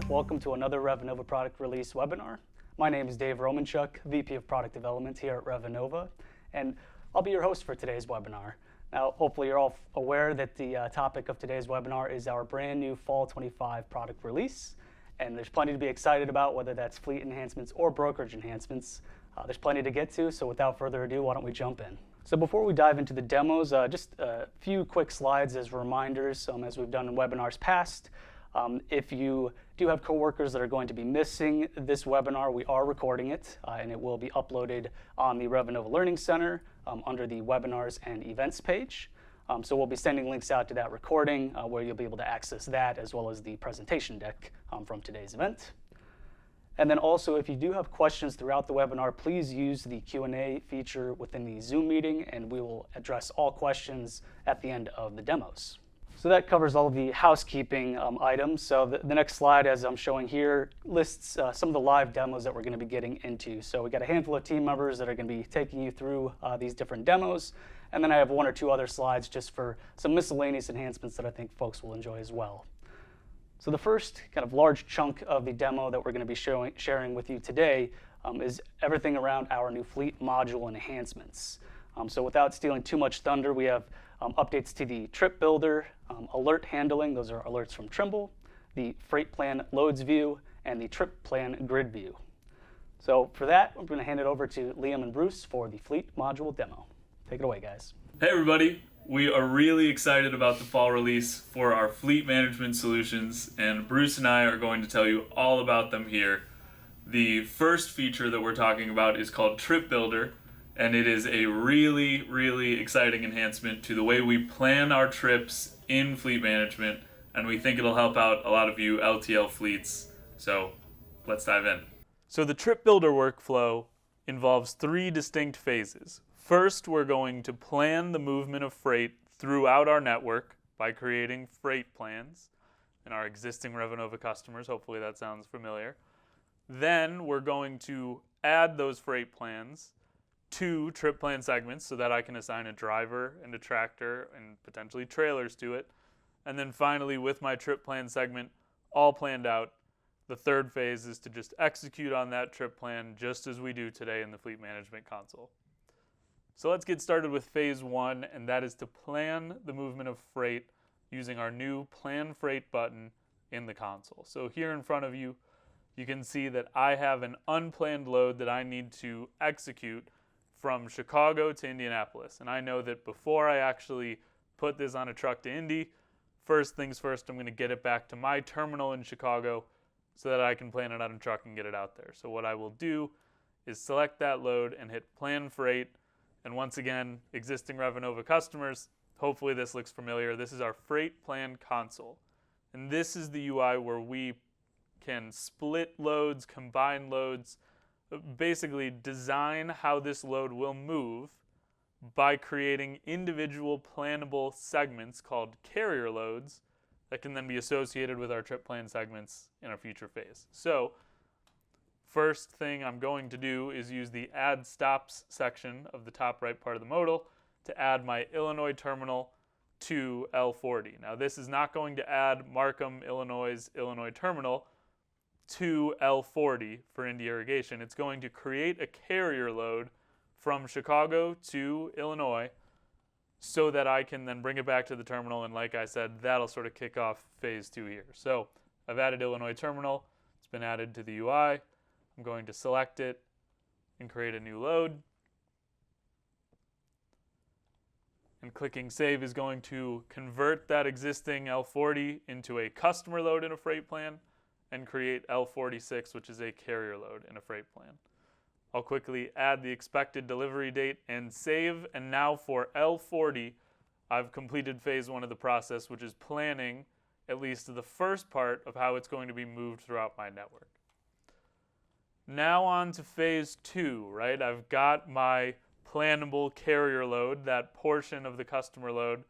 Welcome to another Revenova product release webinar. My name is Dave Romanchuk, VP of Product Development here at Revenova, and I'll be your host for today's webinar. Now, hopefully you're all aware that the topic of today's webinar is our brand new Fall 25 product release, and there's plenty to be excited about, whether that's fleet enhancements or brokerage enhancements. There's plenty to get to, so without further ado, why don't we jump in? So before we dive into the demos, just a few quick slides as reminders, as we've done in webinars past. If you do have coworkers that are going to be missing this webinar, we are recording it, and it will be uploaded on the Revenova Learning Center under the Webinars and Events page. So we'll be sending links out to that recording where you'll be able to access that as well as the presentation deck from today's event. And then also, if you do have questions throughout the webinar, please use the Q&A feature within the Zoom meeting, and we will address all questions at the end of the demos. So that covers all of the housekeeping items. So the next slide, as I'm showing here, lists some of the live demos that we're going to be getting into. So we got a handful of team members that are going to be taking you through these different demos. And then I have one or two other slides just for some miscellaneous enhancements that I think folks will enjoy as well. So the first kind of large chunk of the demo that we're going to be sharing with you today is everything around our new fleet module enhancements. So without stealing too much thunder, we have updates to the trip builder, alert handling, those are alerts from Trimble, the freight plan loads view, and the trip plan grid view. So for that, I'm going to hand it over to Liam and Bruce for the fleet module demo. Take it away, guys. Hey everybody, we are really excited about the fall release for our fleet management solutions, and Bruce and I are going to tell you all about them here. The first feature that we're talking about is called Trip Builder, and it is a really, really exciting enhancement to the way we plan our trips in fleet management, and we think it'll help out a lot of you LTL fleets. So let's dive in. So the Trip Builder workflow involves three distinct phases. First, we're going to plan the movement of freight throughout our network by creating freight plans in our existing Revenova customers. Hopefully that sounds familiar. Then we're going to add those freight plans to trip plan segments so that I can assign a driver and a tractor and potentially trailers to it. And then finally, with my trip plan segment all planned out, the third phase is to just execute on that trip plan just as we do today in the fleet management console. So let's get started with phase one, and that is to plan the movement of freight using our new Plan Freight button in the console. So here in front of you, you can see that I have an unplanned load that I need to execute from Chicago to Indianapolis. And I know that before I actually put this on a truck to Indy, first things first, I'm going to get it back to my terminal in Chicago so that I can plan it on a truck and get it out there. So what I will do is select that load and hit Plan Freight. And once again, existing Revenova customers, hopefully this looks familiar. This is our Freight Plan console. And this is the UI where we can split loads, combine loads, basically design how this load will move by creating individual plannable segments called carrier loads that can then be associated with our trip plan segments in a future phase. So first thing I'm going to do is use the Add Stops section of the top right part of the modal to add my Illinois terminal to L40. Now this is not going to add Markham, Illinois' Illinois terminal to L40 for Indy irrigation. It's going to create a carrier load from Chicago to Illinois so that I can then bring it back to the terminal, and like I said, that'll sort of kick off phase two here. So I've added Illinois terminal, it's been added to the UI. I'm going to select it and create a new load. And clicking save is going to convert that existing L40 into a customer load in a freight plan and create L46, which is a carrier load in a freight plan. I'll quickly add the expected delivery date and save. And now for L40, I've completed phase one of the process, which is planning at least the first part of how it's going to be moved throughout my network. Now on to phase two, right? I've got my plannable carrier load, that portion of the customer load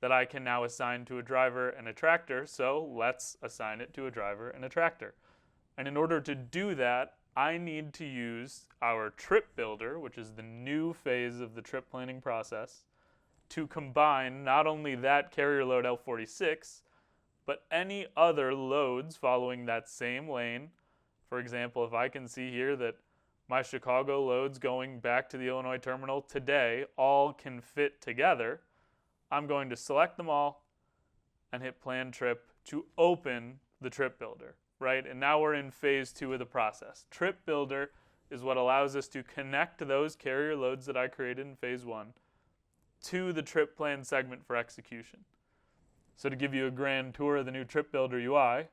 that I can now assign to a driver and a tractor, so let's assign it to a driver and a tractor. And in order to do that, I need to use our trip builder, which is the new phase of the trip planning process, to combine not only that carrier load L46, but any other loads following that same lane. For example, if I can see here that my Chicago loads going back to the Illinois terminal today all can fit together, I'm going to select them all and hit plan trip to open the trip builder, right? And now we're in phase 2 of the process. Trip builder is what allows us to connect those carrier loads that I created in phase 1 to the trip plan segment for execution. So to give you a grand tour of the new trip builder UI,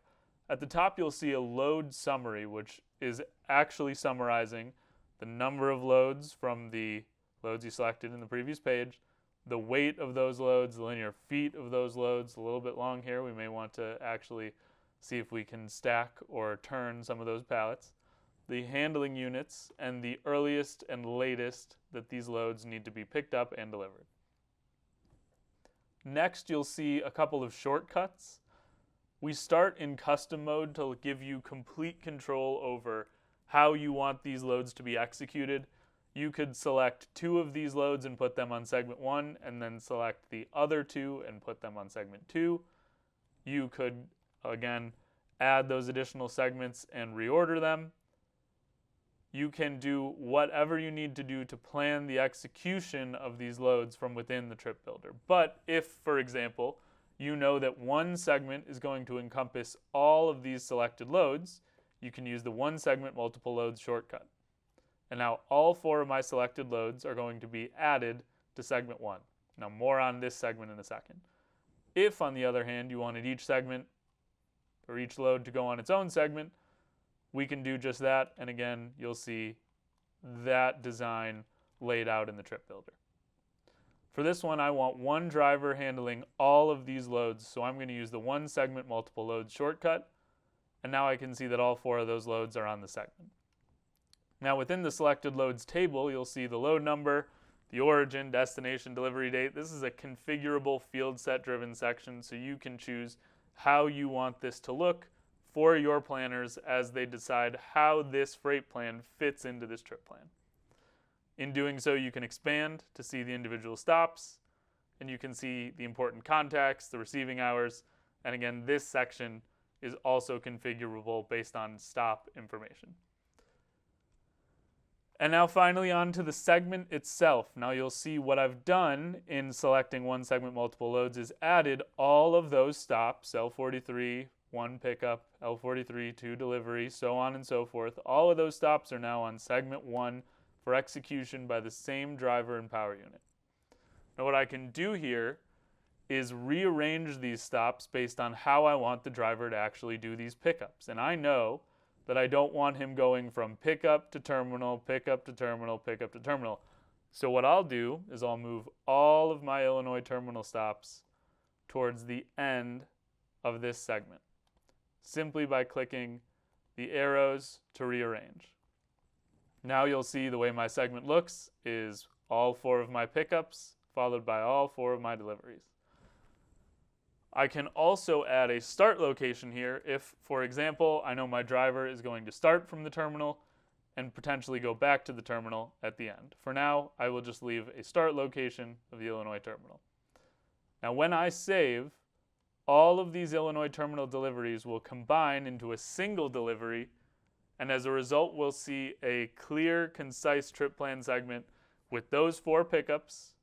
at the top you'll see a load summary, which is actually summarizing the number of loads from the loads you selected in the previous page, the weight of those loads, the linear feet of those loads. A little bit long here. We may want to actually see if we can stack or turn some of those pallets. The handling units and the earliest and latest that these loads need to be picked up and delivered. Next, you'll see a couple of shortcuts. We start in custom mode to give you complete control over how you want these loads to be executed. You could select 2 of these loads and put them on segment 1, and then select the other 2 and put them on segment 2. You could, again, add those additional segments and reorder them. You can do whatever you need to do to plan the execution of these loads from within the trip builder. But if, for example, you know that one segment is going to encompass all of these selected loads, you can use the one segment multiple loads shortcut. And now all 4 of my selected loads are going to be added to segment 1. Now more on this segment in a second. If, on the other hand, you wanted each segment or each load to go on its own segment, we can do just that, and again, you'll see that design laid out in the trip builder. For this one, I want one driver handling all of these loads, so I'm going to use the one segment multiple loads shortcut, and now I can see that all 4 of those loads are on the segment. Now within the selected loads table, you'll see the load number, the origin, destination, delivery date. This is a configurable field set driven section, so you can choose how you want this to look for your planners as they decide how this freight plan fits into this trip plan. In doing so, you can expand to see the individual stops, and you can see the important contacts, the receiving hours, and again, this section is also configurable based on stop information. And now finally on to the segment itself. Now you'll see what I've done in selecting one segment multiple loads is added all of those stops, L43, 1 pickup, L43, 2 delivery, so on and so forth. All of those stops are now on segment 1 for execution by the same driver and power unit. Now what I can do here is rearrange these stops based on how I want the driver to actually do these pickups. And I know that I don't want him going from pickup to terminal, pickup to terminal, pickup to terminal. So what I'll do is I'll move all of my Illinois terminal stops towards the end of this segment, simply by clicking the arrows to rearrange. Now you'll see the way my segment looks is all 4 of my pickups followed by all 4 of my deliveries. I can also add a start location here if, for example, I know my driver is going to start from the terminal and potentially go back to the terminal at the end. For now, I will just leave a start location of the Illinois terminal. Now when I save, all of these Illinois terminal deliveries will combine into a single delivery, and as a result, we'll see a clear, concise trip plan segment with those 4 pickups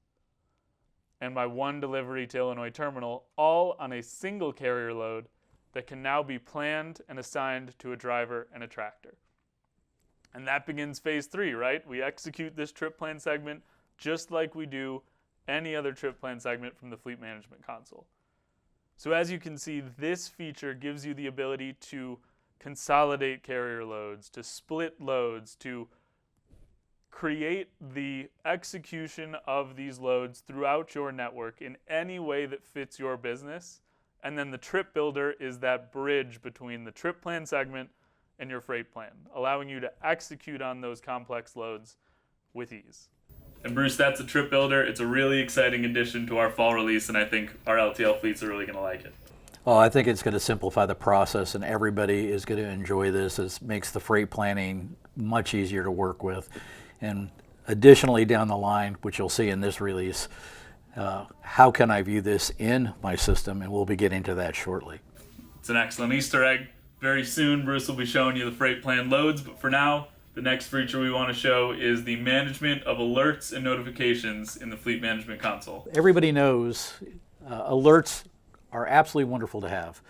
and my 1 delivery to Illinois terminal, all on a single carrier load that can now be planned and assigned to a driver and a tractor. And that begins phase 3, right? We execute this trip plan segment just like we do any other trip plan segment from the fleet management console. So as you can see, this feature gives you the ability to consolidate carrier loads, to split loads, to create the execution of these loads throughout your network in any way that fits your business. And then the trip builder is that bridge between the trip plan segment and your freight plan, allowing you to execute on those complex loads with ease. And Bruce, that's a trip builder. It's a really exciting addition to our fall release, and I think our LTL fleets are really going to like it. Well, I think it's going to simplify the process, and everybody is going to enjoy this. It makes the freight planning much easier to work with. And additionally, down the line, which you'll see in this release, how can I view this in my system? And we'll be getting to that shortly. It's an excellent Easter egg. Very soon, Bruce will be showing you the freight plan loads, but for now, the next feature we want to show is the management of alerts and notifications in the Fleet Management Console. Everybody knows alerts are absolutely wonderful to have,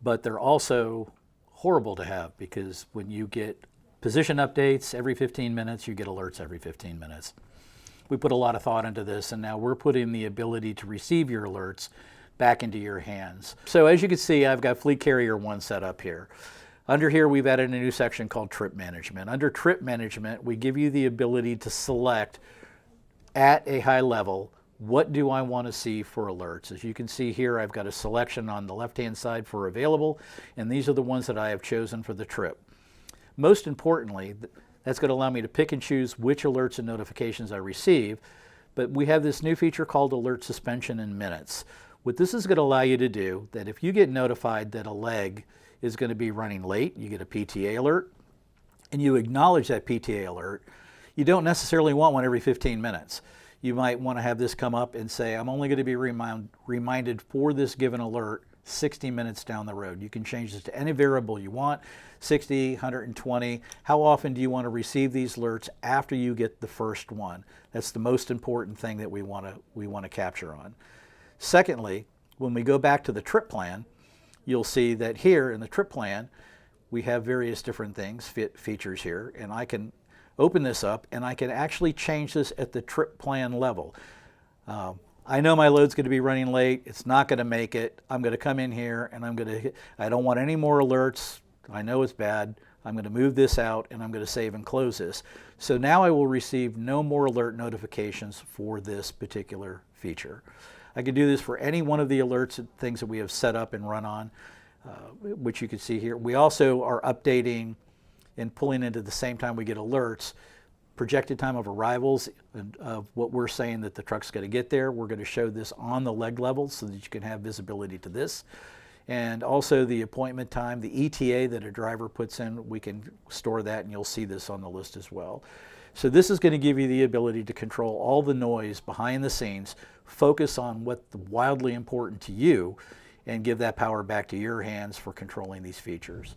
but they're also horrible to have, because when you get position updates every 15 minutes, you get alerts every 15 minutes. We put a lot of thought into this, and now we're putting the ability to receive your alerts back into your hands. So as you can see, I've got Fleet Carrier 1 set up here. Under here, we've added a new section called Trip Management. Under Trip Management, we give you the ability to select at a high level, what do I want to see for alerts? As you can see here, I've got a selection on the left-hand side for available, and these are the ones that I have chosen for the trip. Most importantly, that's going to allow me to pick and choose which alerts and notifications I receive, but we have this new feature called Alert Suspension in Minutes. What this is going to allow you to do, that if you get notified that a leg is going to be running late, you get a PTA alert, and you acknowledge that PTA alert, you don't necessarily want one every 15 minutes. You might want to have this come up and say, I'm only going to be reminded for this given alert 60 minutes down the road. You can change this to any variable you want, 60, 120. How often do you want to receive these alerts after you get the first one? That's the most important thing that we want to capture on. Secondly, when we go back to the trip plan, you'll see that here in the trip plan, we have various different things, features here, and I can open this up and I can actually change this at the trip plan level. I know my load's going to be running late. It's not going to make it. I'm going to come in here and I don't want any more alerts. I know it's bad. I'm going to move this out and I'm going to save and close this. So now I will receive no more alert notifications for this particular feature. I can do this for any one of the alerts and things that we have set up and run on, which you can see here. We also are updating and pulling into the same time we get alerts, projected time of arrivals and of what we're saying that the truck's going to get there. We're going to show this on the leg level so that you can have visibility to this. And also the appointment time, the ETA that a driver puts in, we can store that and you'll see this on the list as well. So this is going to give you the ability to control all the noise behind the scenes, focus on what's wildly important to you, and give that power back to your hands for controlling these features.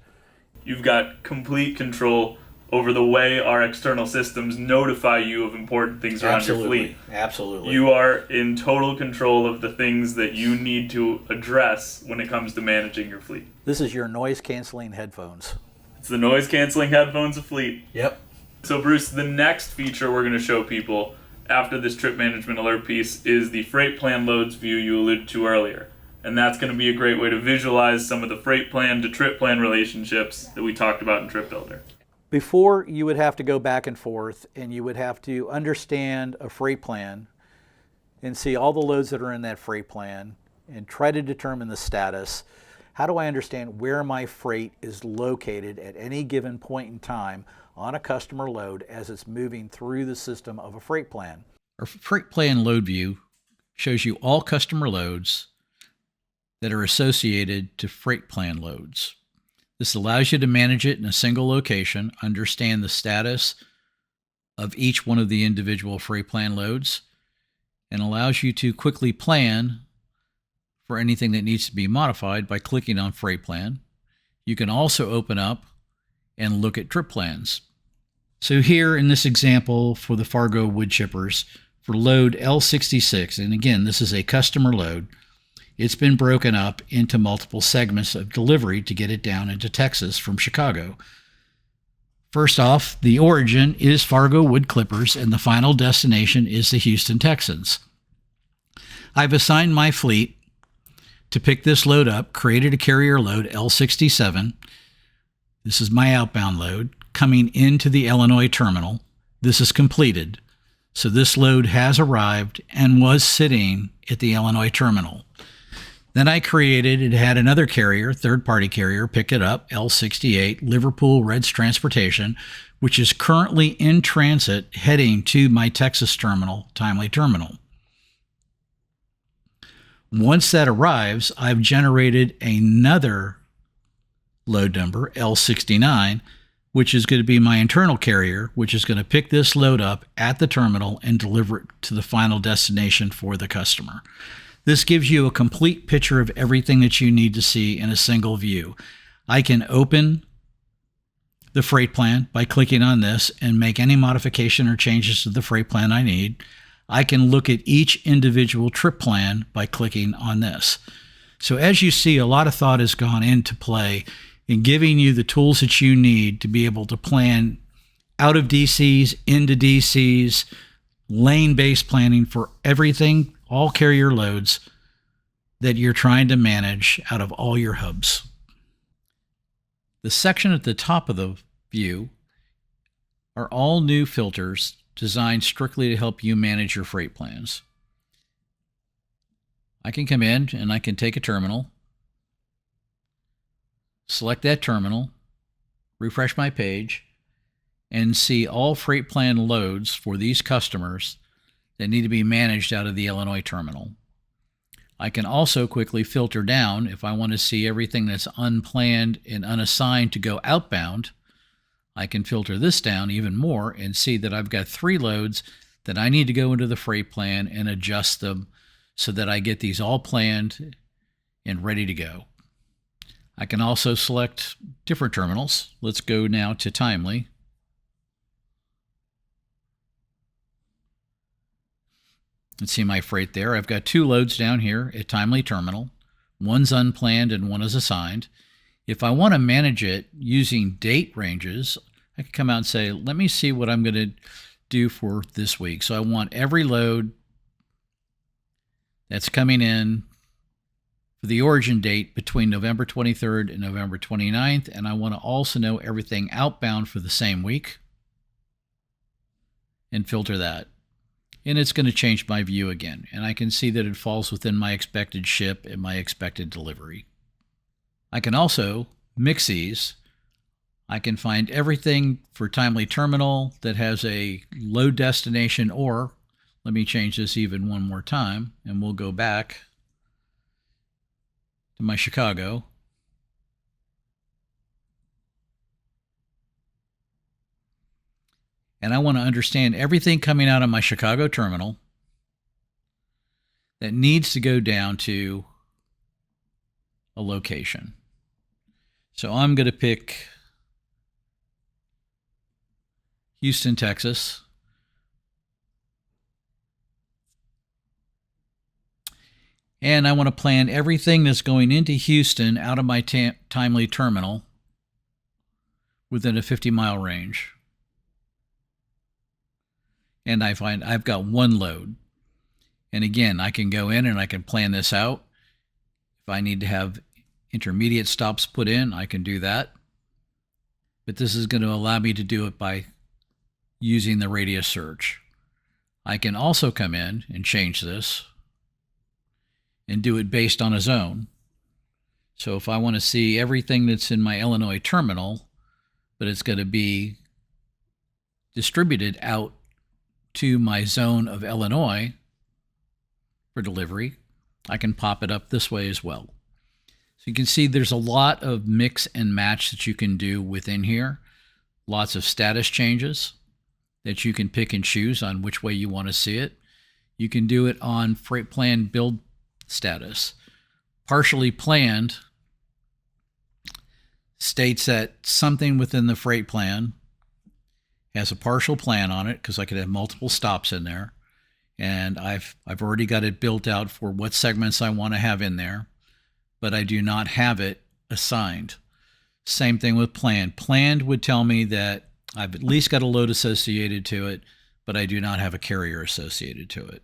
You've got complete control over the way our external systems notify you of important things around your fleet. Absolutely. You are in total control of the things that you need to address when it comes to managing your fleet. This is your noise-canceling headphones. It's the noise-canceling headphones of Fleet. Yep. So Bruce, the next feature we're going to show people after this trip management alert piece is the freight plan loads view you alluded to earlier. And that's going to be a great way to visualize some of the freight plan to trip plan relationships that we talked about in Trip Builder. Before, you would have to go back and forth and you would have to understand a freight plan and see all the loads that are in that freight plan and try to determine the status. How do I understand where my freight is located at any given point in time on a customer load as it's moving through the system of a freight plan? Our freight plan load view shows you all customer loads that are associated to freight plan loads. This allows you to manage it in a single location, understand the status of each one of the individual freight plan loads, and allows you to quickly plan for anything that needs to be modified by clicking on Freight Plan. You can also open up and look at trip plans. So here in this example for the Fargo wood chippers, for load L66, and again, this is a customer load, it's been broken up into multiple segments of delivery to get it down into Texas from Chicago. First off, the origin is Fargo Wood Clippers and the final destination is the Houston Texans. I've assigned my fleet to pick this load up, created a carrier load L67. This is my outbound load coming into the Illinois terminal. This is completed. So this load has arrived and was sitting at the Illinois terminal. Then I it had another carrier, third-party carrier, pick it up, L68, Liverpool Reds Transportation, which is currently in transit heading to my Texas terminal, Timely Terminal. Once that arrives, I've generated another load number, L69, which is going to be my internal carrier, which is going to pick this load up at the terminal and deliver it to the final destination for the customer. This gives you a complete picture of everything that you need to see in a single view. I can open the freight plan by clicking on this and make any modification or changes to the freight plan I need. I can look at each individual trip plan by clicking on this. So as you see, a lot of thought has gone into play in giving you the tools that you need to be able to plan out of DCs, into DCs, lane-based planning for everything, all carrier loads that you're trying to manage out of all your hubs. The section at the top of the view are all new filters designed strictly to help you manage your freight plans. I can come in and I can take a terminal, select that terminal, refresh my page, and see all freight plan loads for these customers that need to be managed out of the Illinois terminal. I can also quickly filter down if I want to see everything that's unplanned and unassigned to go outbound. I can filter this down even more and see that I've got 3 loads that I need to go into the freight plan and adjust them so that I get these all planned and ready to go. I can also select different terminals. Let's go now to Timely. Let's see my freight there. I've got 2 loads down here at Timely Terminal. One's unplanned and one is assigned. If I want to manage it using date ranges, I can come out and say, let me see what I'm going to do for this week. So I want every load that's coming in for the origin date between November 23rd and November 29th, and I want to also know everything outbound for the same week and filter that. And it's going to change my view again, and I can see that it falls within my expected ship and my expected delivery. I can also mix these. I can find everything for Timely Terminal that has a load destination, or let me change this even one more time, and we'll go back to my Chicago. And I want to understand everything coming out of my Chicago terminal that needs to go down to a location. So I'm going to pick Houston, Texas. And I want to plan everything that's going into Houston out of my Timely terminal within a 50-mile range. And I find I've got 1 load. And again, I can go in and I can plan this out. If I need to have intermediate stops put in, I can do that. But this is going to allow me to do it by using the radius search. I can also come in and change this and do it based on a zone. So if I want to see everything that's in my Illinois terminal, but it's going to be distributed out to my zone of Illinois for delivery, I can pop it up this way as well. So you can see there's a lot of mix and match that you can do within here. Lots of status changes that you can pick and choose on which way you want to see it. You can do it on freight plan build status. Partially planned states that something within the freight plan has a partial plan on it, because I could have multiple stops in there, and I've already got it built out for what segments I want to have in there, but I do not have it assigned. Same thing with planned. Planned would tell me that I've at least got a load associated to it, but I do not have a carrier associated to it.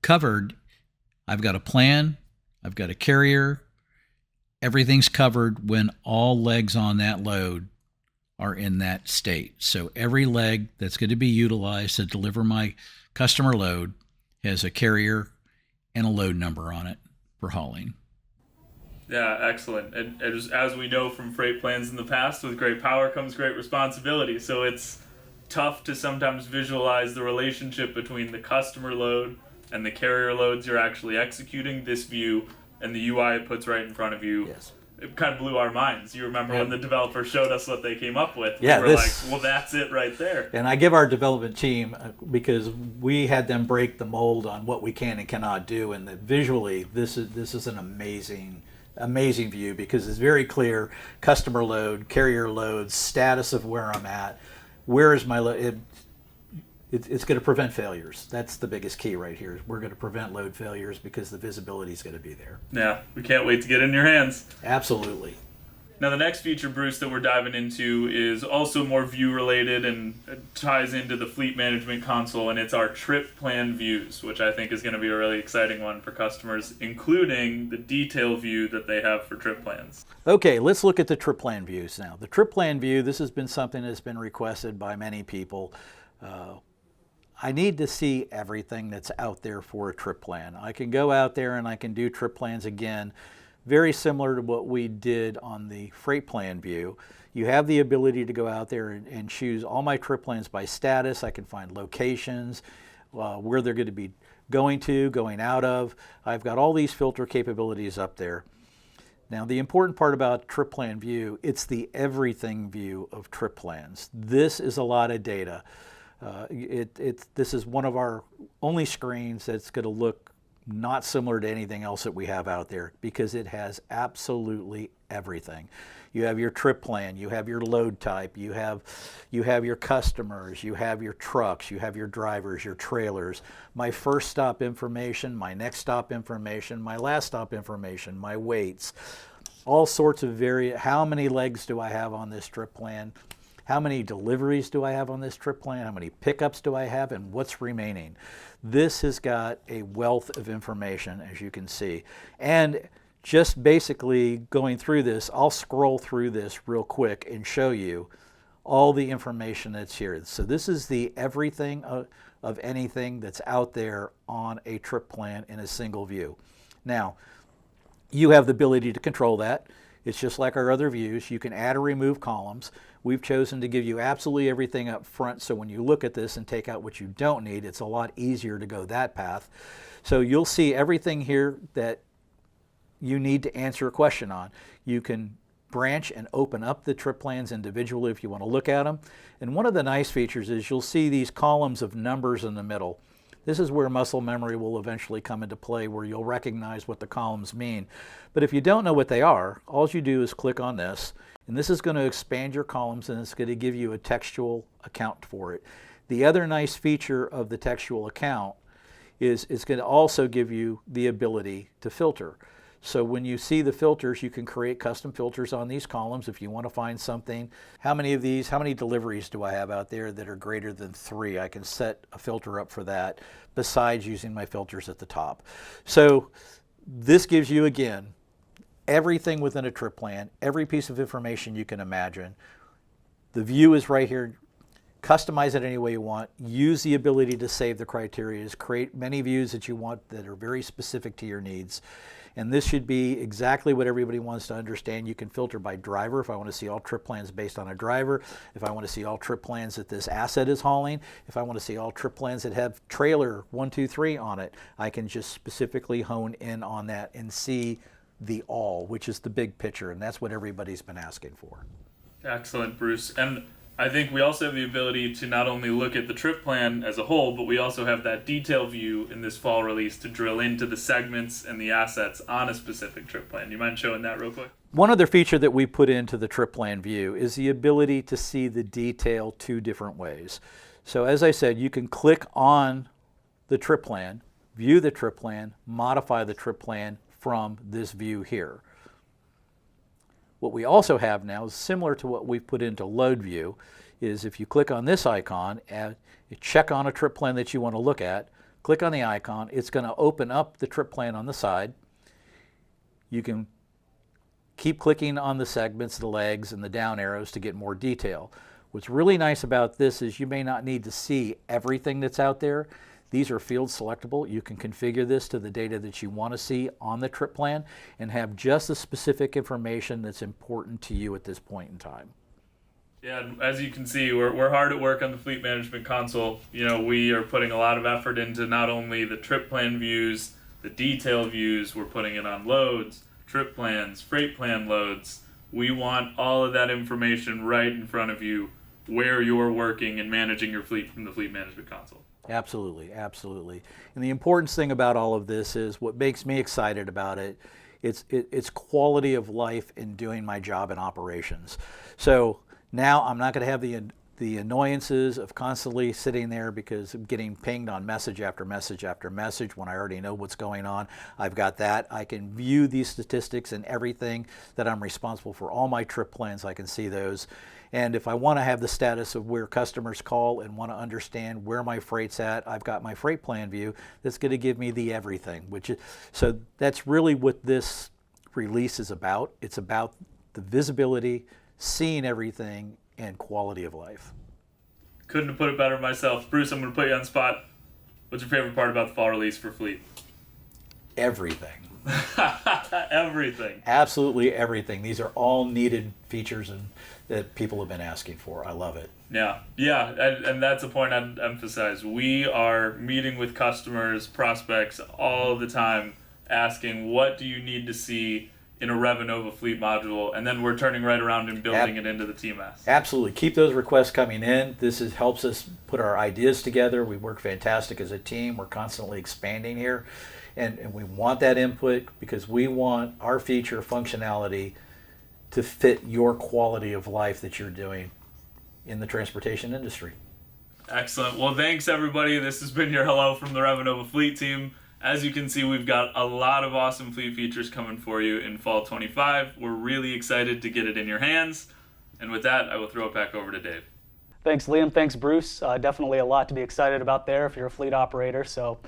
Covered, I've got a plan, I've got a carrier, everything's covered when all legs on that load are in that state. So every leg that's going to be utilized to deliver my customer load has a carrier and a load number on it for hauling. Yeah, excellent. And as we know from freight plans in the past, with great power comes great responsibility. So it's tough to sometimes visualize the relationship between the customer load and the carrier loads you're actually executing. This view and the UI it puts right in front of you it kind of blew our minds. You remember when the developer showed us what they came up with? Yeah, we were like, well, that's it right there. And I give our development team, because we had them break the mold on what we can and cannot do, and that visually this is an amazing view, because it's very clear: customer load, carrier load, status of where I'm at, where is my load. It's going to prevent failures. That's the biggest key right here. We're going to prevent load failures because the visibility is going to be there. Yeah, we can't wait to get in your hands. Absolutely. Now, the next feature, Bruce, that we're diving into is also more view related and ties into the fleet management console, and it's our trip plan views, which I think is going to be a really exciting one for customers, including the detail view that they have for trip plans. Okay, let's look at the trip plan views now. The trip plan view, this has been something that's been requested by many people. I need to see everything that's out there for a trip plan. I can go out there and I can do trip plans again, very similar to what we did on the freight plan view. You have the ability to go out there and choose all my trip plans by status. I can find locations, where they're going to be going to, going out of. I've got all these filter capabilities up there. Now, the important part about trip plan view, it's the everything view of trip plans. This is a lot of data. This is one of our only screens that's going to look not similar to anything else that we have out there, because it has absolutely everything. You have your trip plan, you have your load type, you have your customers, you have your trucks, you have your drivers, your trailers, my first stop information, my next stop information, my last stop information, my weights, all sorts of how many legs do I have on this trip plan? How many deliveries do I have on this trip plan? How many pickups do I have, and what's remaining? This has got a wealth of information, as you can see. And just basically going through this, I'll scroll through this real quick and show you all the information that's here. So this is the everything of anything that's out there on a trip plan in a single view. Now, you have the ability to control that. It's just like our other views. You can add or remove columns. We've chosen to give you absolutely everything up front, so when you look at this and take out what you don't need, it's a lot easier to go that path. So you'll see everything here that you need to answer a question on. You can branch and open up the trip plans individually if you want to look at them. And one of the nice features is you'll see these columns of numbers in the middle. This is where muscle memory will eventually come into play, where you'll recognize what the columns mean. But if you don't know what they are, all you do is click on this, and this is going to expand your columns, and it's going to give you a textual account for it. The other nice feature of the textual account is it's going to also give you the ability to filter. So when you see the filters, you can create custom filters on these columns if you want to find something. How many deliveries do I have out there that are greater than 3? I can set a filter up for that, besides using my filters at the top. So this gives you, again, everything within a trip plan, every piece of information you can imagine. The view is right here. Customize it any way you want. Use the ability to save the criteria. Create many views that you want that are very specific to your needs. And this should be exactly what everybody wants to understand. You can filter by driver if I want to see all trip plans based on a driver. If I want to see all trip plans that this asset is hauling. If I want to see all trip plans that have trailer 1, 2, 3 on it, I can just specifically hone in on that and see the all, which is the big picture. And that's what everybody's been asking for. Excellent, Bruce. And I think we also have the ability to not only look at the trip plan as a whole, but we also have that detail view in this fall release to drill into the segments and the assets on a specific trip plan. Do you mind showing that real quick? One other feature that we put into the trip plan view is the ability to see the detail 2 different ways. So as I said, you can click on the trip plan, view the trip plan, modify the trip plan from this view here. What we also have now is similar to what we've put into load view, is if you click on this icon and you check on a trip plan that you want to look at, click on the icon, it's going to open up the trip plan on the side. You can keep clicking on the segments, the legs, and the down arrows to get more detail. What's really nice about this is you may not need to see everything that's out there. These are field selectable. You can configure this to the data that you want to see on the trip plan and have just the specific information that's important to you at this point in time. Yeah, and as you can see, we're hard at work on the fleet management console. You know, we are putting a lot of effort into not only the trip plan views, the detail views, we're putting it on loads, trip plans, freight plan loads. We want all of that information right in front of you where you're working and managing your fleet from the fleet management console. Absolutely, absolutely. And the important thing about all of this is what makes me excited about it. It's quality of life in doing my job in operations. So now I'm not going to have the annoyances of constantly sitting there because I'm getting pinged on message after message after message when I already know what's going on. I've got that. I can view these statistics and everything that I'm responsible for. All my trip plans, I can see those. And if I want to have the status of where customers call and want to understand where my freight's at, I've got my freight plan view that's going to give me the everything. So that's really what this release is about. It's about the visibility, seeing everything, and quality of life. Couldn't have put it better myself. Bruce, I'm going to put you on the spot. What's your favorite part about the fall release for Fleet? Everything. Everything. Absolutely everything. These are all needed features that people have been asking for. I love it. Yeah, and that's a point I'd emphasize. We are meeting with customers, prospects all the time, asking what do you need to see in a Revenova fleet module, and then we're turning right around and building it into the TMS. Absolutely. Keep those requests coming in. This helps us put our ideas together. We work fantastic as a team. We're constantly expanding here, and we want that input because we want our feature functionality to fit your quality of life that you're doing in the transportation industry. Excellent. Well, thanks everybody. This has been your hello from the Revenova Fleet team. As you can see, we've got a lot of awesome fleet features coming for you in fall 25. We're really excited to get it in your hands. And with that, I will throw it back over to Dave. Thanks, Liam. Thanks, Bruce. Definitely a lot to be excited about there if you're a fleet operator. So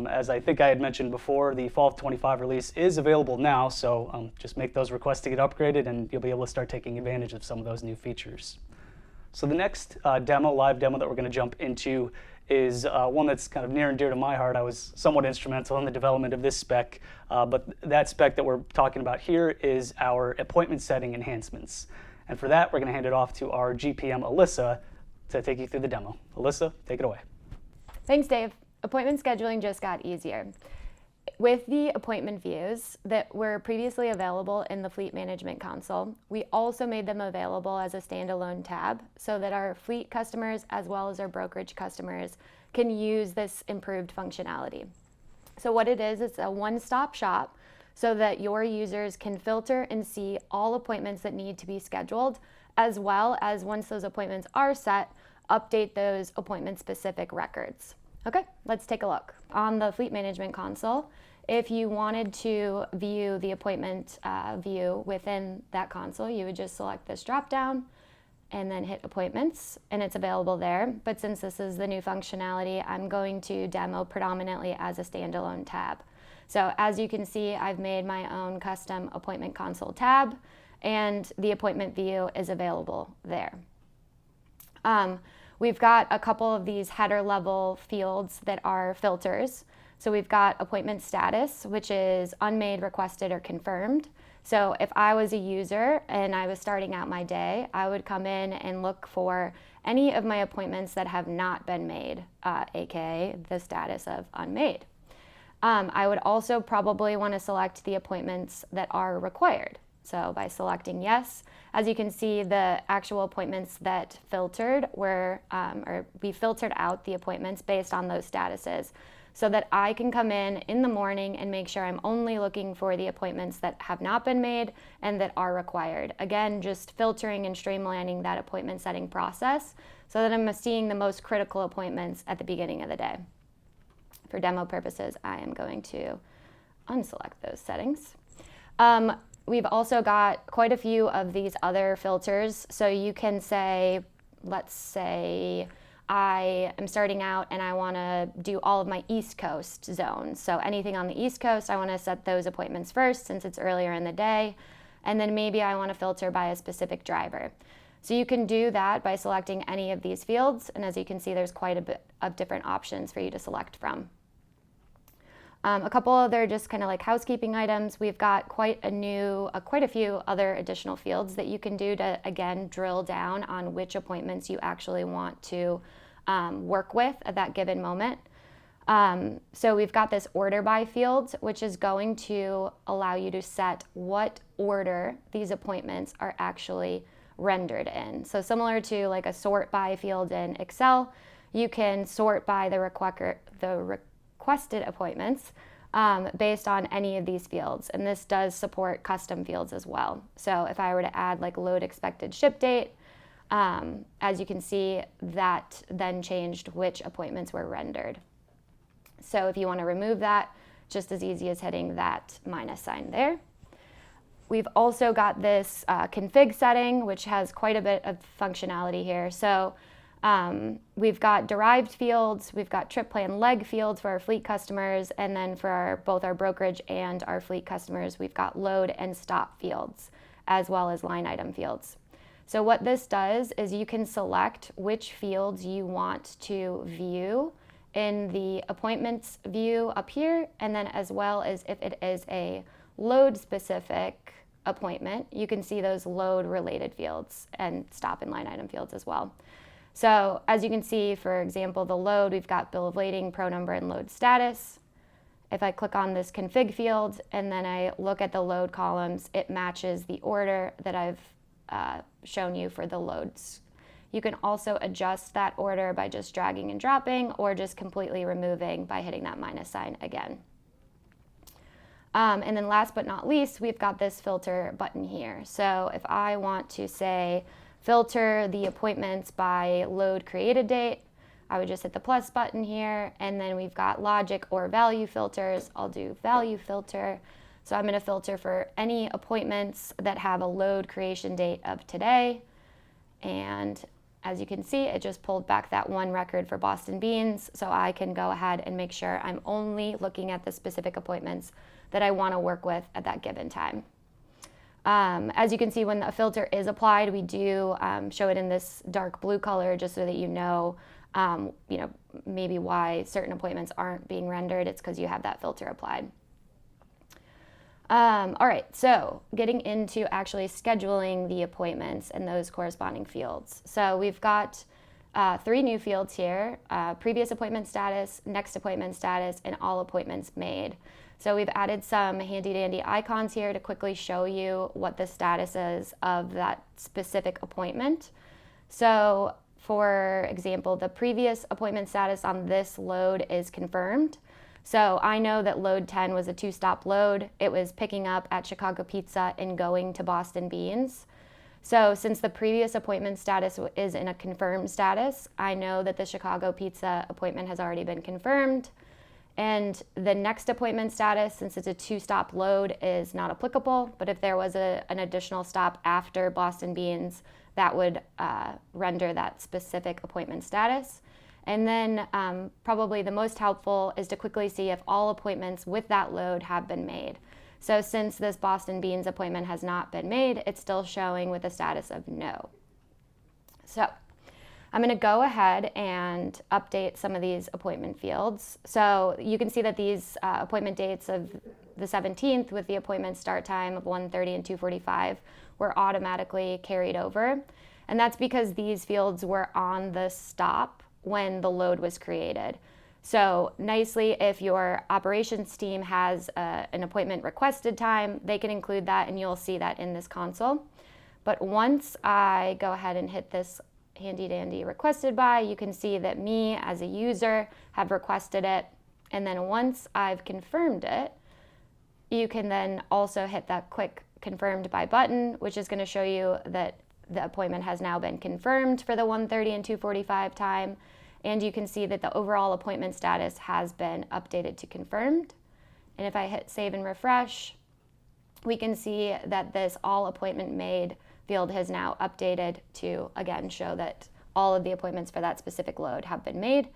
as I think I had mentioned before, the fall 25 release is available now. So just make those requests to get upgraded and you'll be able to start taking advantage of some of those new features. So the next live demo that we're going to jump into is one that's kind of near and dear to my heart. I was somewhat instrumental in the development of this spec, but that spec that we're talking about here is our appointment setting enhancements. And for that, we're going to hand it off to our GPM, Alyssa, to take you through the demo. Alyssa, take it away. Thanks, Dave. Appointment scheduling just got easier. With the appointment views that were previously available in the Fleet Management Console, we also made them available as a standalone tab so that our fleet customers as well as our brokerage customers can use this improved functionality. So what it is, it's a one-stop shop so that your users can filter and see all appointments that need to be scheduled, as well as once those appointments are set, update those appointment-specific records. Okay, let's take a look. On the Fleet Management Console, if you wanted to view the appointment view within that console, you would just select this drop-down and then hit Appointments, and it's available there. But since this is the new functionality, I'm going to demo predominantly as a standalone tab. So as you can see, I've made my own custom Appointment Console tab, and the appointment view is available there. We've got a couple of these header level fields that are filters. So we've got appointment status, which is unmade, requested, or confirmed. So if I was a user and I was starting out my day, I would come in and look for any of my appointments that have not been made, aka the status of unmade. I would also probably want to select the appointments that are required. So by selecting yes, as you can see, the actual appointments that filtered were, or we filtered out the appointments based on those statuses so that I can come in the morning and make sure I'm only looking for the appointments that have not been made and that are required. Again, just filtering and streamlining that appointment setting process so that I'm seeing the most critical appointments at the beginning of the day. For demo purposes, I am going to unselect those settings. We've also got quite a few of these other filters. So you can say, let's say I am starting out and I want to do all of my East Coast zones. So anything on the East Coast, I want to set those appointments first since it's earlier in the day. And then maybe I want to filter by a specific driver. So you can do that by selecting any of these fields. And as you can see, there's quite a bit of different options for you to select from. A couple other just kind of like housekeeping items. We've got quite a few other additional fields that you can do to, again, drill down on which appointments you actually want to work with at that given moment. So we've got this order by field, which is going to allow you to set what order these appointments are actually rendered in. So similar to like a sort by field in Excel, you can sort by the requested appointments based on any of these fields. And this does support custom fields as well. So if I were to add like load expected ship date, as you can see, that then changed which appointments were rendered. So if you want to remove that, just as easy as hitting that minus sign there. We've also got this config setting, which has quite a bit of functionality here. So we've got derived fields, we've got trip plan leg fields for our fleet customers, and then for both our brokerage and our fleet customers, we've got load and stop fields, as well as line item fields. So what this does is you can select which fields you want to view in the appointments view up here, and then as well as if it is a load specific appointment, you can see those load related fields and stop and line item fields as well. So as you can see, for example, the load, we've got bill of lading, pro number, and load status. If I click on this config field and then I look at the load columns, it matches the order that I've shown you for the loads. You can also adjust that order by just dragging and dropping, or just completely removing by hitting that minus sign again. And then last but not least, we've got this filter button here. So if I want to say filter the appointments by load created date, I would just hit the plus button here, and then we've got logic or value filters. I'll do value filter. So I'm going to filter for any appointments that have a load creation date of today. And as you can see, it just pulled back that one record for Boston Beans, so I can go ahead and make sure I'm only looking at the specific appointments that I want to work with at that given time. As you can see, when a filter is applied, we do show it in this dark blue color, just so that you know, maybe why certain appointments aren't being rendered. It's because you have that filter applied. All right, so getting into actually scheduling the appointments and those corresponding fields. So we've got 3 new fields here: previous appointment status, next appointment status, and all appointments made. So we've added some handy dandy icons here to quickly show you what the status is of that specific appointment. So for example, the previous appointment status on this load is confirmed. So I know that load 10 was a 2-stop load. It was picking up at Chicago Pizza and going to Boston Beans. So since the previous appointment status is in a confirmed status, I know that the Chicago Pizza appointment has already been confirmed. And the next appointment status, since it's a 2-stop load, is not applicable. But if there was an additional stop after Boston Beans, that would render that specific appointment status. And then probably the most helpful is to quickly see if all appointments with that load have been made. So since this Boston Beans appointment has not been made, it's still showing with a status of no. So I'm going to go ahead and update some of these appointment fields. So you can see that these appointment dates of the 17th with the appointment start time of 1:30 and 2:45 were automatically carried over. And that's because these fields were on the stop when the load was created. So nicely, if your operations team has an appointment requested time, they can include that, and you'll see that in this console. But once I go ahead and hit this handy dandy requested by, you can see that me as a user have requested it. And then once I've confirmed it, you can then also hit that quick confirmed by button, which is going to show you that the appointment has now been confirmed for the 1:30 and 2:45 time. And you can see that the overall appointment status has been updated to confirmed. And if I hit save and refresh, we can see that this all appointment made field has now updated to, again, show that all of the appointments for that specific load have been made,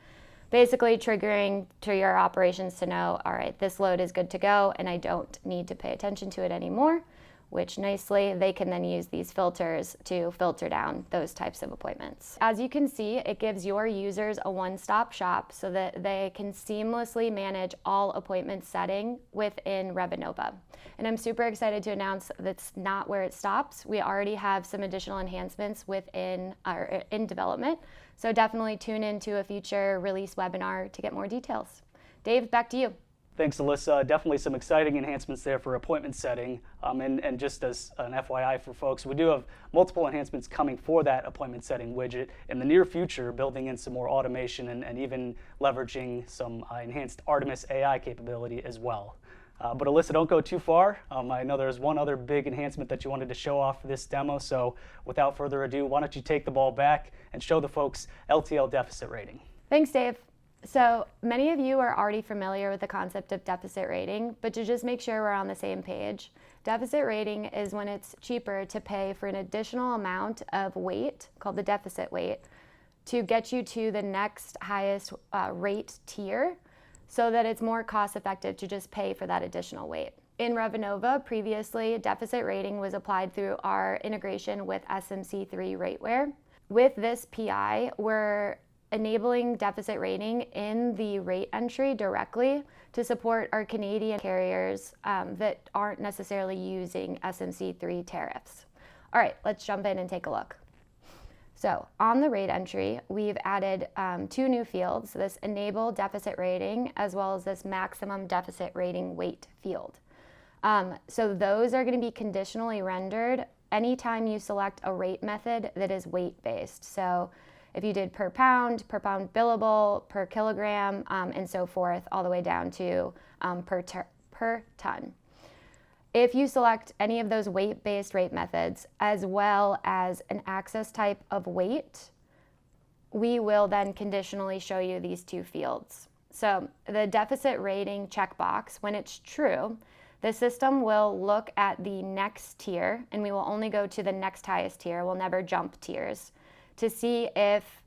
basically triggering to your operations to know, all right, this load is good to go and I don't need to pay attention to it anymore, which nicely they can then use these filters to filter down those types of appointments. As you can see, it gives your users a one-stop shop so that they can seamlessly manage all appointment setting within Revenova. And I'm super excited to announce that's not where it stops. We already have some additional enhancements in development. So definitely tune into a future release webinar to get more details. Dave, back to you. Thanks, Alyssa. Definitely some exciting enhancements there for appointment setting. And just as an FYI for folks, we do have multiple enhancements coming for that appointment setting widget in the near future, building in some more automation and even leveraging some enhanced Artimus AI capability as well. But Alyssa, don't go too far. I know there's one other big enhancement that you wanted to show off for this demo. So without further ado, why don't you take the ball back and show the folks LTL deficit rating. Thanks, Dave. So many of you are already familiar with the concept of deficit rating, but to just make sure we're on the same page, deficit rating is when it's cheaper to pay for an additional amount of weight, called the deficit weight, to get you to the next highest rate tier, so that it's more cost effective to just pay for that additional weight. In Revenova, previously, deficit rating was applied through our integration with SMC3 Rateware. With this PI, we're enabling deficit rating in the rate entry directly to support our Canadian carriers that aren't necessarily using SMC3 tariffs. All right, let's jump in and take a look. So on the rate entry, we've added 2 new fields, this enable deficit rating, as well as this maximum deficit rating weight field. So those are going to be conditionally rendered anytime you select a rate method that is weight-based. So if you did per pound billable, per kilogram, and so forth, all the way down to per ton. If you select any of those weight-based rate methods, as well as an access type of weight, we will then conditionally show you these 2 fields. So the deficit rating checkbox, when it's true, the system will look at the next tier, and we will only go to the next highest tier. We'll never jump tiers, to see if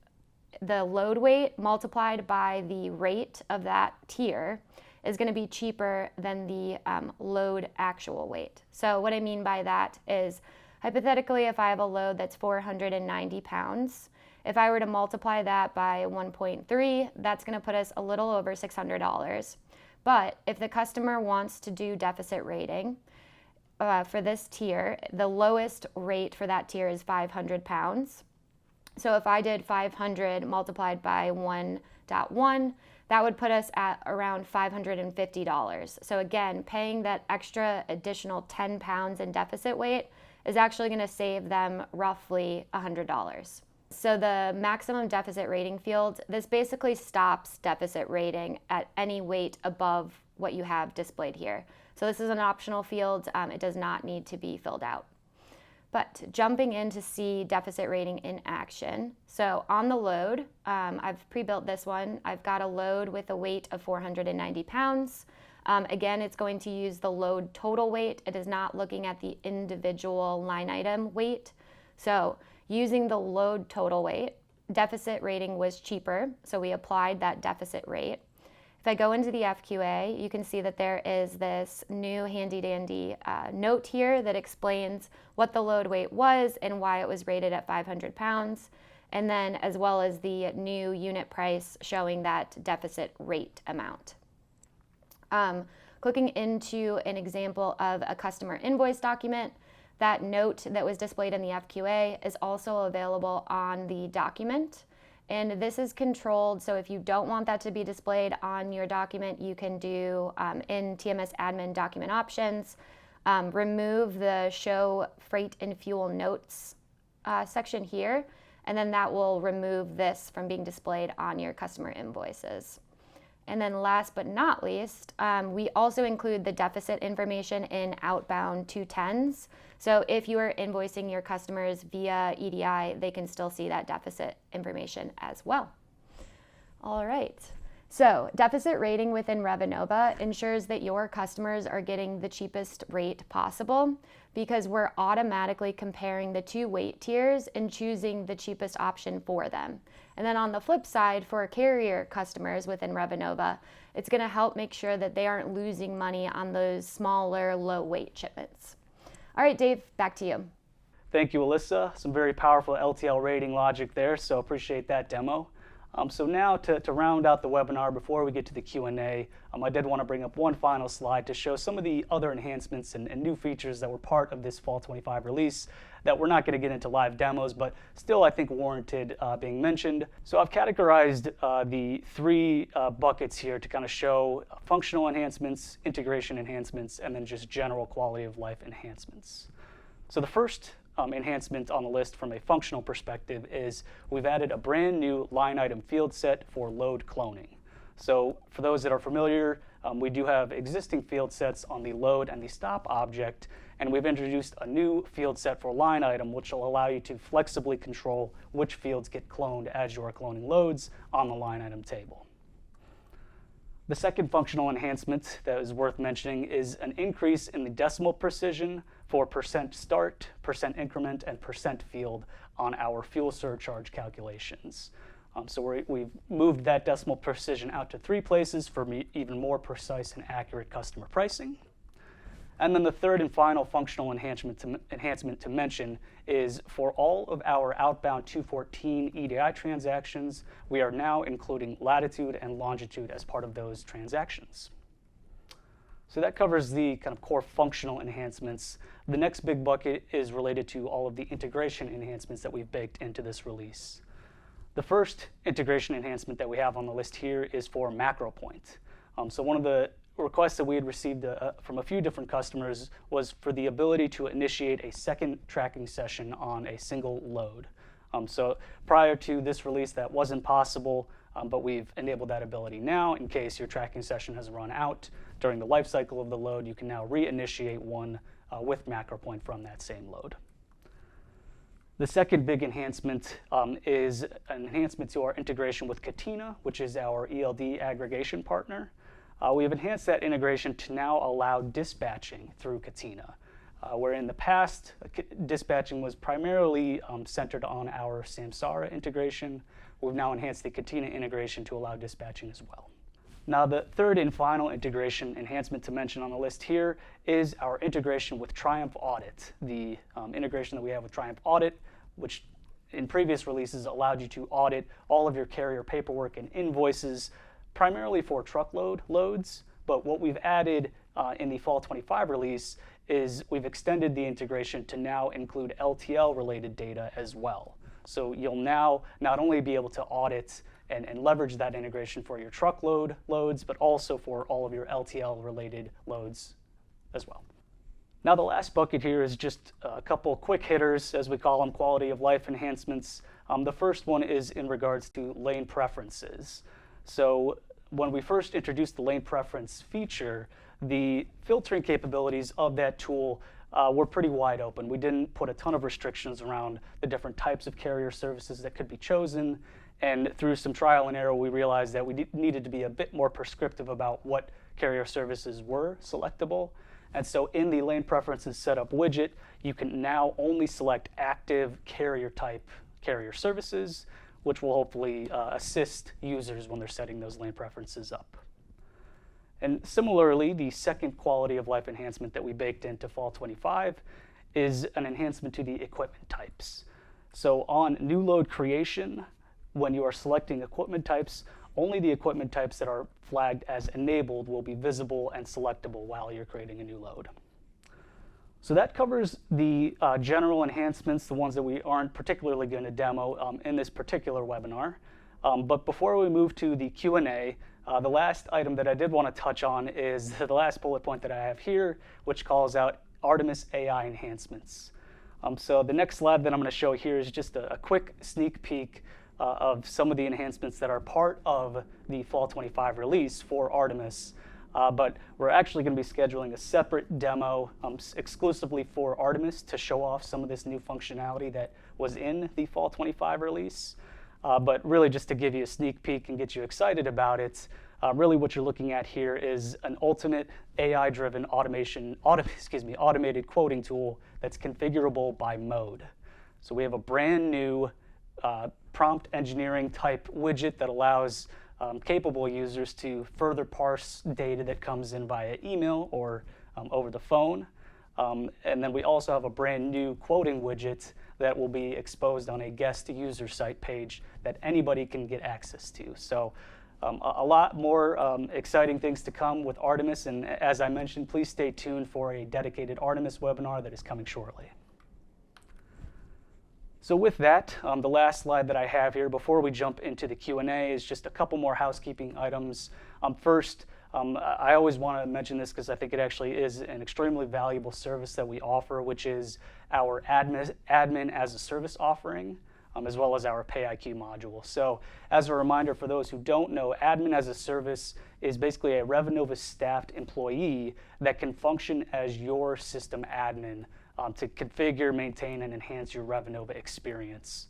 the load weight multiplied by the rate of that tier is going to be cheaper than the load actual weight. So what I mean by that is, hypothetically, if I have a load that's 490 pounds, if I were to multiply that by 1.3, that's going to put us a little over $600. But if the customer wants to do deficit rating for this tier, the lowest rate for that tier is 500 pounds. So if I did 500 multiplied by 1.1, that would put us at around $550. So again, paying that extra additional 10 pounds in deficit weight is actually going to save them roughly $100. So the maximum deficit rating field, this basically stops deficit rating at any weight above what you have displayed here. So this is an optional field. It does not need to be filled out. But jumping in to see deficit rating in action. So on the load, I've pre-built this one. I've got a load with a weight of 490 pounds. Again, it's going to use the load total weight. It is not looking at the individual line item weight. So using the load total weight, deficit rating was cheaper, so we applied that deficit rate. If I go into the FQA, you can see that there is this new handy-dandy note here that explains what the load weight was and why it was rated at 500 pounds, and then as well as the new unit price showing that deficit rate amount. Clicking into an example of a customer invoice document, that note that was displayed in the FQA is also available on the document. And this is controlled, so if you don't want that to be displayed on your document, you can do in TMS admin document options, remove the show freight and fuel notes section here, and then that will remove this from being displayed on your customer invoices. And then last but not least, we also include the deficit information in outbound 210s. So if you are invoicing your customers via EDI, they can still see that deficit information as well. All right. So deficit rating within Revenova ensures that your customers are getting the cheapest rate possible, because we're automatically comparing the 2 weight tiers and choosing the cheapest option for them. And then on the flip side, for carrier customers within Revenova, it's going to help make sure that they aren't losing money on those smaller, low weight shipments. All right, Dave, back to you. Thank you, Alyssa. Some very powerful LTL rating logic there, so appreciate that demo. So now to round out the webinar before we get to the Q&A, I did want to bring up one final slide to show some of the other enhancements and new features that were part of this Fall 25 release that we're not going to get into live demos, but still I think warranted being mentioned. So I've categorized the three buckets here to kind of show functional enhancements, integration enhancements, and then just general quality of life enhancements. So the first enhancement on the list from a functional perspective is we've added a brand new line item field set for load cloning. So for those that are familiar, we do have existing field sets on the load and the stop object, and we've introduced a new field set for line item, which will allow you to flexibly control which fields get cloned as you are cloning loads on the line item table. The second functional enhancement that is worth mentioning is an increase in the decimal precision for percent start, percent increment, and percent field on our fuel surcharge calculations. So we've moved that decimal precision out to 3 places for even more precise and accurate customer pricing. And then the third and final functional enhancement to mention is for all of our outbound 214 EDI transactions, we are now including latitude and longitude as part of those transactions. So that covers the kind of core functional enhancements. The next big bucket is related to all of the integration enhancements that we've baked into this release. The first integration enhancement that we have on the list here is for MacroPoint. So one of the requests that we had received from a few different customers was for the ability to initiate a second tracking session on a single load. So prior to this release, that wasn't possible, but we've enabled that ability now. In case your tracking session has run out during the life cycle of the load, you can now reinitiate one with MacroPoint from that same load. The second big enhancement is an enhancement to our integration with Catena, which is our ELD aggregation partner. We have enhanced that integration to now allow dispatching through Catena, where in the past, dispatching was primarily centered on our Samsara integration. We've now enhanced the Catena integration to allow dispatching as well. Now, the third and final integration enhancement to mention on the list here is our integration with Triumph Audit. The integration that we have with Triumph Audit, which in previous releases allowed you to audit all of your carrier paperwork and invoices, primarily for truckload loads. But what we've added in the Fall 25 release is we've extended the integration to now include LTL-related data as well. So you'll now not only be able to audit and leverage that integration for your truckload loads, but also for all of your LTL-related loads as well. Now, the last bucket here is just a couple quick hitters, as we call them, quality of life enhancements. The first one is in regards to lane preferences. So when we first introduced the lane preference feature, the filtering capabilities of that tool were pretty wide open. We didn't put a ton of restrictions around the different types of carrier services that could be chosen. And through some trial and error, we realized that we needed to be a bit more prescriptive about what carrier services were selectable. And so in the lane preferences setup widget, you can now only select active carrier type carrier services, which will hopefully assist users when they're setting those lane preferences up. And similarly, the second quality of life enhancement that we baked into Fall 25 is an enhancement to the equipment types. So on new load creation, when you are selecting equipment types, only the equipment types that are flagged as enabled will be visible and selectable while you're creating a new load. So that covers the general enhancements, the ones that we aren't particularly going to demo in this particular webinar. But before we move to the Q&A, the last item that I did want to touch on is the last bullet point that I have here, which calls out Artimus AI enhancements. So the next slide that I'm going to show here is just a quick sneak peek of some of the enhancements that are part of the Fall 25 release for Artimus. But we're actually going to be scheduling a separate demo exclusively for Artimus to show off some of this new functionality that was in the Fall 25 release. But really just to give you a sneak peek and get you excited about it, really what you're looking at here is an ultimate AI-driven automated quoting tool that's configurable by mode. So we have a brand new prompt engineering type widget that allows capable users to further parse data that comes in via email or over the phone. And then we also have a brand new quoting widget that will be exposed on a guest user site page that anybody can get access to. So a lot more exciting things to come with Artimus. And as I mentioned, please stay tuned for a dedicated Artimus webinar that is coming shortly. So with that, the last slide that I have here before we jump into the Q&A is just a couple more housekeeping items. First, I always want to mention this because I think it actually is an extremely valuable service that we offer, which is our admin as a service offering, as well as our PayIQ module. So as a reminder for those who don't know, admin as a service is basically a Revenova staffed employee that can function as your system admin to configure, maintain, and enhance your Revenova experience.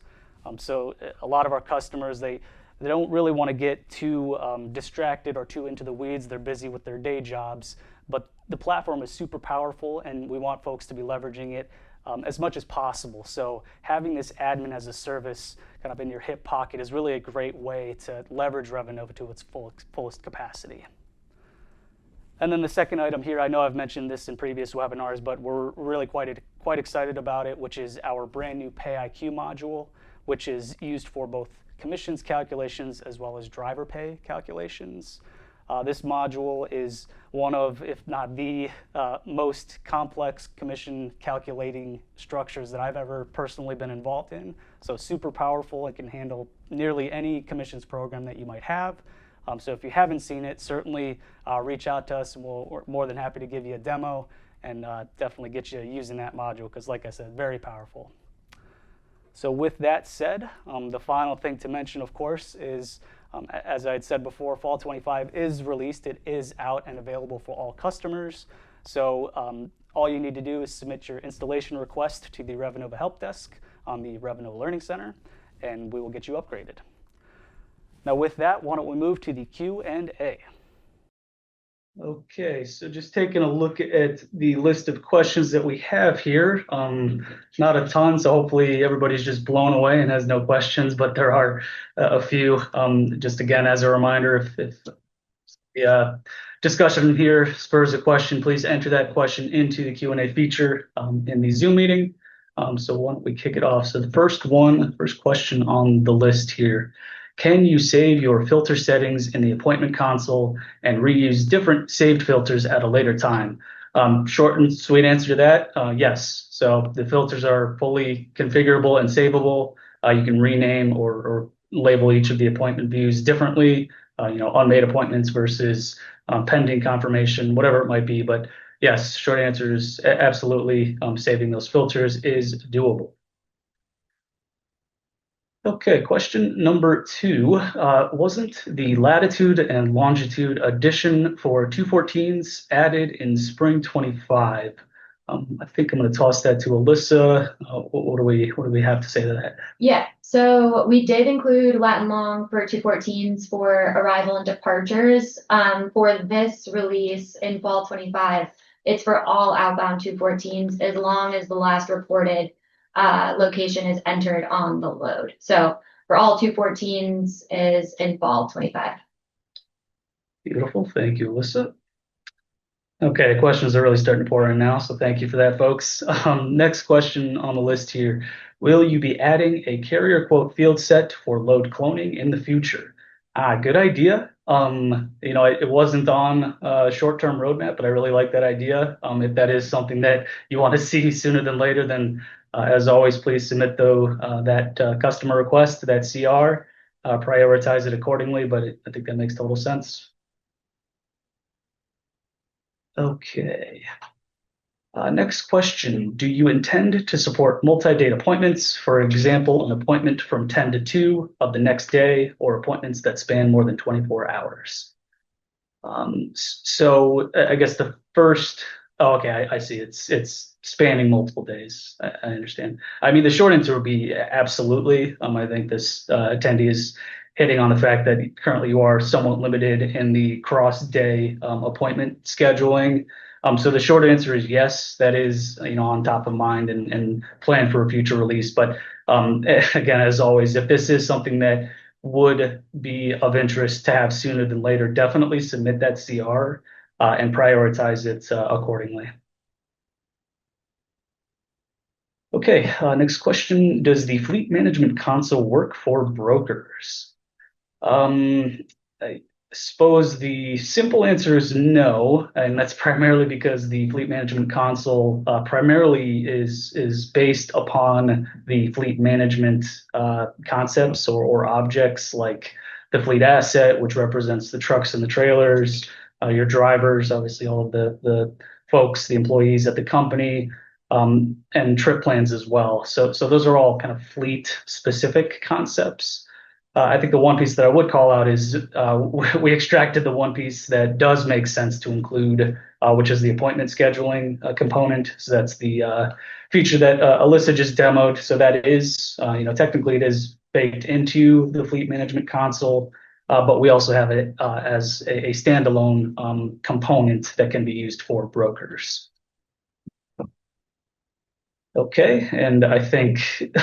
So a lot of our customers, they don't really want to get too distracted or too into the weeds. They're busy with their day jobs, but the platform is super powerful and we want folks to be leveraging it as much as possible. So having this admin as a service kind of in your hip pocket is really a great way to leverage Revenova to its fullest capacity. And then the second item here, I know I've mentioned this in previous webinars, but we're really quite excited about it, which is our brand new PayIQ module, which is used for both commissions calculations as well as driver pay calculations. This module is one of, if not the most complex commission calculating structures that I've ever personally been involved in. So super powerful. It can handle nearly any commissions program that you might have. So if you haven't seen it, certainly reach out to us and we're more than happy to give you a demo and definitely get you using that module because, like I said, very powerful. So with that said, the final thing to mention, of course, is as I had said before, Fall 25 is released. It is out and available for all customers. So all you need to do is submit your installation request to the Revenova Help Desk on the Revenova Learning Center, and we will get you upgraded. Now with that, why don't we move to the Q&A. Okay, so just taking a look at the list of questions that we have here. Not a ton, so hopefully everybody's just blown away and has no questions, but there are a few. Just again, as a reminder, if the discussion here spurs a question, please enter that question into the Q&A feature in the Zoom meeting. So why don't we kick it off? So the first question on the list here. Can you save your filter settings in the appointment console and reuse different saved filters at a later time? Short and sweet answer to that, yes. So the filters are fully configurable and savable. You can rename or label each of the appointment views differently, unmade appointments versus pending confirmation, whatever it might be. But yes, short answer is absolutely saving those filters is doable. Okay, question number 2. Wasn't the latitude and longitude addition for 214s added in spring 25? I think I'm going to toss that to Alyssa. What do we have to say to that? Yeah, so we did include lat and long for 214s for arrival and departures. For this release in fall 25, it's for all outbound 214s as long as the last reported location is entered on the load. So for all 214s is in fall 25. Beautiful. Thank you, Alyssa. Okay, questions are really starting to pour in now, so thank you for that, folks. Next question on the list here. Will you be adding a carrier quote field set for load cloning in the future? Good idea. It wasn't on a short-term roadmap, but I really like that idea. If that is something that you want to see sooner than later, then as always, please submit that customer request to that CR, prioritize it accordingly, but I think that makes total sense. Okay. Next question. Do you intend to support multi-date appointments? For example, an appointment from 10 to 2 of the next day or appointments that span more than 24 hours? So I guess the first, okay, I see. It's spanning multiple days. I understand. I mean, the short answer would be absolutely. I think this attendee is hitting on the fact that currently you are somewhat limited in the cross-day appointment scheduling. So the short answer is yes, that is on top of mind and planned for a future release. But again, as always, if this is something that would be of interest to have sooner than later, definitely submit that CR and prioritize it accordingly. Okay, next question. Does the fleet management console work for brokers? I suppose the simple answer is no, and that's primarily because the fleet management console primarily is based upon the fleet management concepts or objects like the fleet asset, which represents the trucks and the trailers, your drivers, obviously all of the folks, the employees at the company, and trip plans as well. So those are all kind of fleet specific concepts. I think the one piece that I would call out is we extracted the one piece that does make sense to include, which is the appointment scheduling component. So that's the feature that Alyssa just demoed. So that is, technically it is baked into the fleet management console, but we also have it as a standalone component that can be used for brokers. Okay, and I think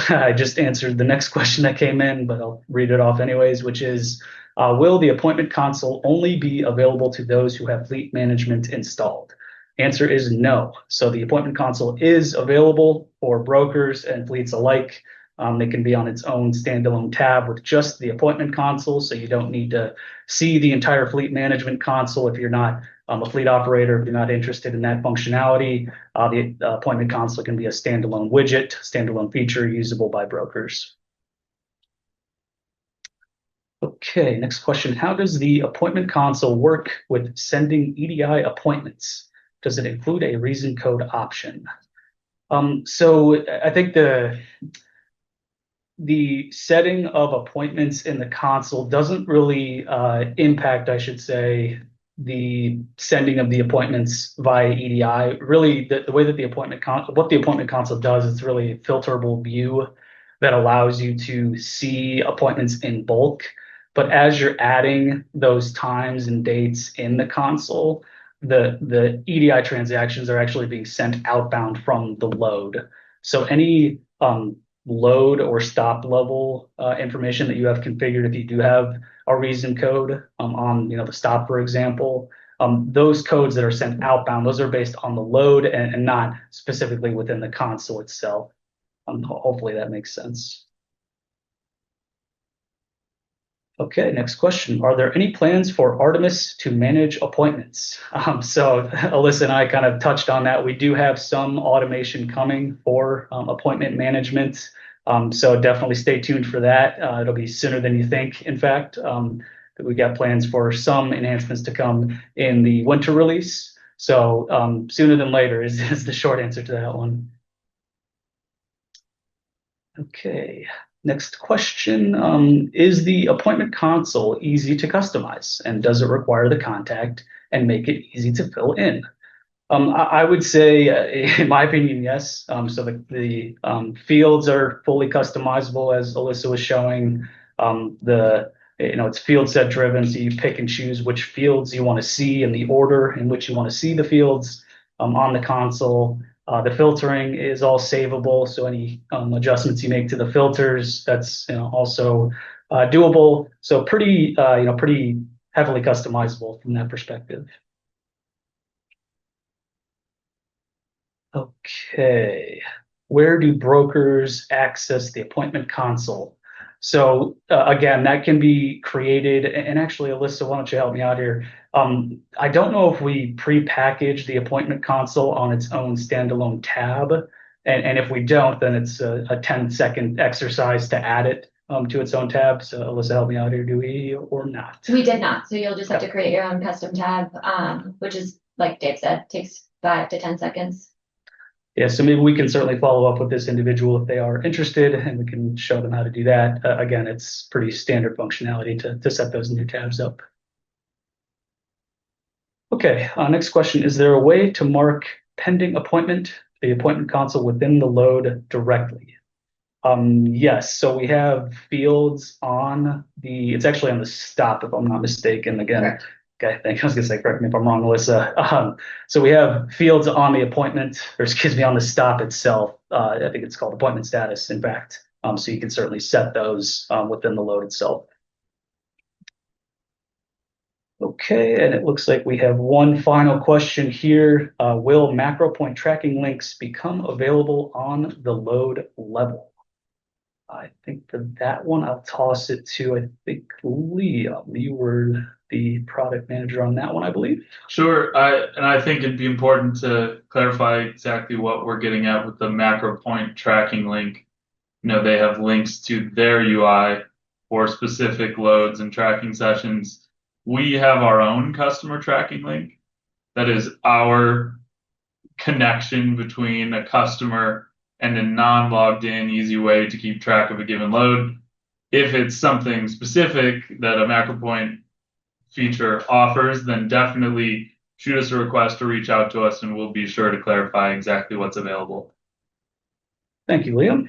I just answered the next question that came in, but I'll read it off anyways, which is, will the appointment console only be available to those who have fleet management installed? Answer is no. So the appointment console is available for brokers and fleets alike. It can be on its own standalone tab with just the appointment console, so you don't need to see the entire fleet management console if you're not a fleet operator, if you're not interested in that functionality. The appointment console can be a standalone widget, standalone feature usable by brokers. Okay, next question. How does the appointment console work with sending EDI appointments? Does it include a reason code option? So I think the setting of appointments in the console doesn't really impact, I should say, the sending of the appointments via EDI. Really, the way that what the appointment console does, it's really a filterable view that allows you to see appointments in bulk. But as you're adding those times and dates in the console, the EDI transactions are actually being sent outbound from the load. So any load or stop level information that you have configured, if you do have a reason code on the stop, for example, those codes that are sent outbound, those are based on the load and not specifically within the console itself. Hopefully that makes sense. Okay, next question. Are there any plans for Artimus to manage appointments? So Alyssa and I kind of touched on that. We do have some automation coming for appointment management. So definitely stay tuned for that. It'll be sooner than you think, in fact. We got plans for some enhancements to come in the winter release. So sooner than later is the short answer to that one. Okay. Next question, is the appointment console easy to customize, and does it require the contact and make it easy to fill in? I would say, in my opinion, yes. So the fields are fully customizable, as Alyssa was showing. It's field set driven, so you pick and choose which fields you want to see and the order in which you want to see the fields on the console. The filtering is all savable, so any adjustments you make to the filters, that's also doable. So pretty heavily customizable from that perspective. Okay, where do brokers access the appointment console? So again, that can be created, and actually, Alyssa, why don't you help me out here? I don't know if we pre-package the appointment console on its own standalone tab, and if we don't, then it's a 10-second exercise to add it to its own tab. So Alyssa, help me out here. Do we or not? We did not. So you'll just have to create your own custom tab, which is, like Dave said, takes 5 to 10 seconds. Yeah, so maybe we can certainly follow up with this individual if they are interested, and we can show them how to do that. Again, it's pretty standard functionality to set those new tabs up. Okay, next question. Is there a way to mark pending appointment, the appointment console within the load directly? Yes, so we have fields on it's actually on the stop, if I'm not mistaken. Again, correct. Okay, thank you. I was going to say, correct me if I'm wrong, Alyssa. So we have fields on the appointment, or excuse me, on the stop itself. I think it's called appointment status, in fact. So you can certainly set those within the load itself. Okay, and it looks like we have one final question here. Will macro point tracking links become available on the load level? I think for that one, I'll toss it to, I think, Liam. You were the product manager on that one, I believe. Sure, I think it'd be important to clarify exactly what we're getting at with the macro point tracking link. They have links to their UI for specific loads and tracking sessions. We have our own customer tracking link. That is our connection between a customer and a non-logged in easy way to keep track of a given load. If it's something specific that a MacroPoint feature offers, then definitely shoot us a request or reach out to us and we'll be sure to clarify exactly what's available. Thank you, Liam.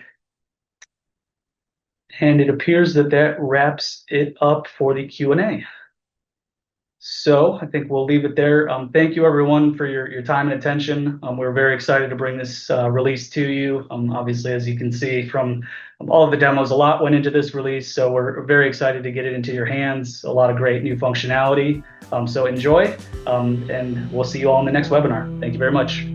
And it appears that wraps it up for the Q&A. So I think we'll leave it there. Thank you everyone for your time and attention. We're very excited to bring this release to you. Obviously, as you can see from all of the demos, a lot went into this release. So we're very excited to get it into your hands. A lot of great new functionality. So enjoy, and we'll see you all in the next webinar. Thank you very much.